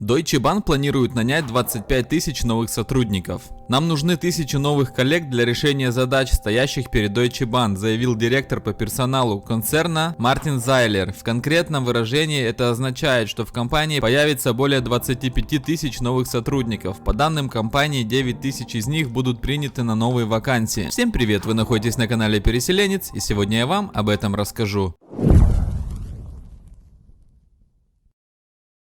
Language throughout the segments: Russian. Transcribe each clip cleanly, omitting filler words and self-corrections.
Deutsche Bank планирует нанять 25 тысяч новых сотрудников. Нам нужны 1000 новых коллег для решения задач, стоящих перед Deutsche Bank, заявил директор по персоналу концерна Мартин Зайлер. В конкретном выражении это означает, что в компании появится более 25 тысяч новых сотрудников. По данным компании, 9 тысяч из них будут приняты на новые вакансии. Всем привет, вы находитесь на канале Переселенец, и сегодня я вам об этом расскажу.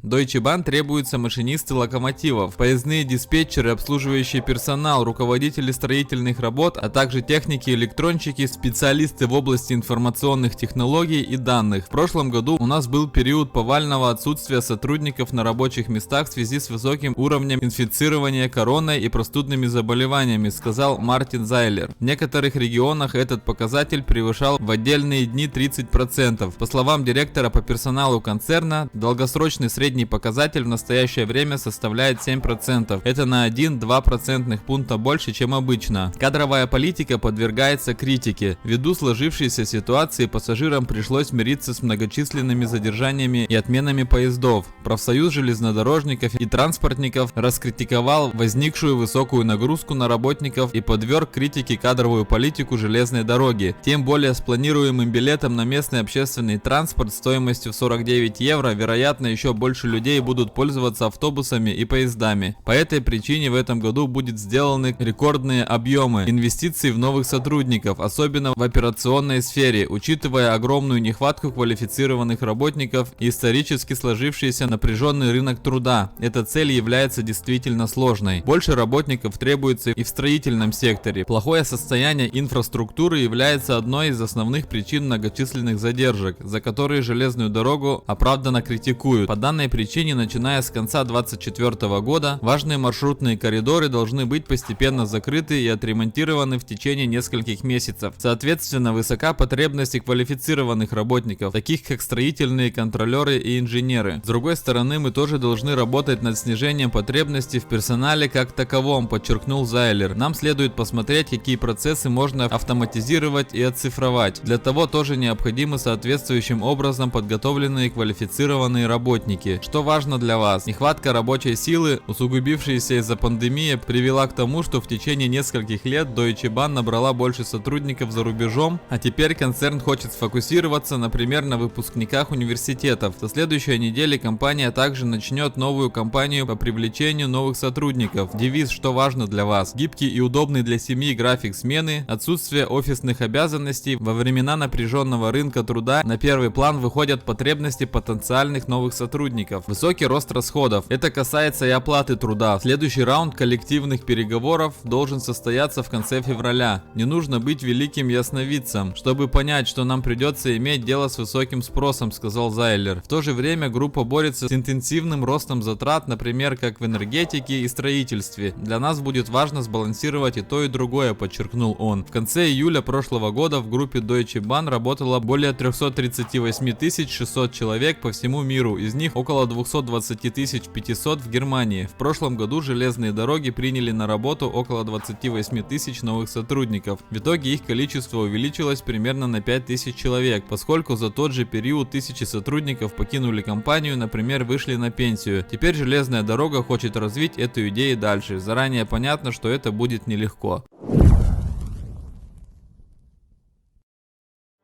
Deutsche Bahn требуются машинисты локомотивов, поездные диспетчеры, обслуживающий персонал, руководители строительных работ, а также техники, электронщики, специалисты в области информационных технологий и данных. В прошлом году у нас был период повального отсутствия сотрудников на рабочих местах в связи с высоким уровнем инфицирования короной и простудными заболеваниями, сказал Мартин Зайлер. В некоторых регионах этот показатель превышал в отдельные дни 30%. По словам директора по персоналу концерна, долгосрочный средний показатель в настоящее время составляет 7%. Это на 1-2 процентных пункта больше, чем обычно. Кадровая политика подвергается критике. Ввиду сложившейся ситуации пассажирам пришлось мириться с многочисленными задержаниями и отменами поездов. Профсоюз железнодорожников и транспортников раскритиковал возникшую высокую нагрузку на работников и подверг критике кадровую политику железной дороги. Тем более с планируемым билетом на местный общественный транспорт стоимостью в 49 евро, вероятно, еще больше людей будут пользоваться автобусами и поездами. По этой причине в этом году будут сделаны рекордные объемы инвестиций в новых сотрудников, особенно в операционной сфере, учитывая огромную нехватку квалифицированных работников и исторически сложившийся напряженный рынок труда. Эта цель является действительно сложной. Больше работников требуется и в строительном секторе. Плохое состояние инфраструктуры является одной из основных причин многочисленных задержек, за которые железную дорогу оправданно критикуют. По данной причине, начиная с конца 2024 года, важные маршрутные коридоры должны быть постепенно закрыты и отремонтированы в течение нескольких месяцев. Соответственно, высока потребность квалифицированных работников, таких как строительные контролеры и инженеры. С другой стороны, мы тоже должны работать над снижением потребностей в персонале как таковом, подчеркнул Зайлер. Нам следует посмотреть, какие процессы можно автоматизировать и оцифровать. Для того тоже необходимы соответствующим образом подготовленные квалифицированные работники. Что важно для вас? Нехватка рабочей силы, усугубившаяся из-за пандемии, привела к тому, что в течение нескольких лет Deutsche Bahn набрала больше сотрудников за рубежом, а теперь концерн хочет сфокусироваться, например, на выпускниках университетов. Со следующей недели компания также начнет новую кампанию по привлечению новых сотрудников. Девиз «Что важно для вас?» Гибкий и удобный для семьи график смены, отсутствие офисных обязанностей. Во времена напряженного рынка труда на первый план выходят потребности потенциальных новых сотрудников. Высокий рост расходов. Это касается и оплаты труда. Следующий раунд коллективных переговоров должен состояться в конце февраля. Не нужно быть великим ясновидцем, чтобы понять, что нам придется иметь дело с высоким спросом, сказал Зайлер. В то же время группа борется с интенсивным ростом затрат, например, как в энергетике и строительстве. Для нас будет важно сбалансировать и то, и другое, подчеркнул он. В конце июля прошлого года в группе Deutsche Bahn работало более 338 600 человек по всему миру, из них около 220 500 в Германии. В прошлом году железные дороги приняли на работу около 28 тысяч новых сотрудников. В итоге их количество увеличилось примерно на 5000 человек, поскольку за тот же период тысячи сотрудников покинули компанию, например, вышли на пенсию. Теперь железная дорога хочет развить эту идею дальше. Заранее понятно, что это будет нелегко.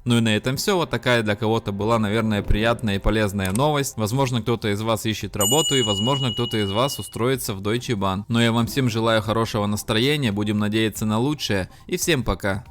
Ну и на этом все. Вот такая для кого-то была, наверное, приятная и полезная новость. Возможно, кто-то из вас ищет работу, и возможно, кто-то из вас устроится в Deutsche Bahn. Но я вам всем желаю хорошего настроения, будем надеяться на лучшее, и всем пока.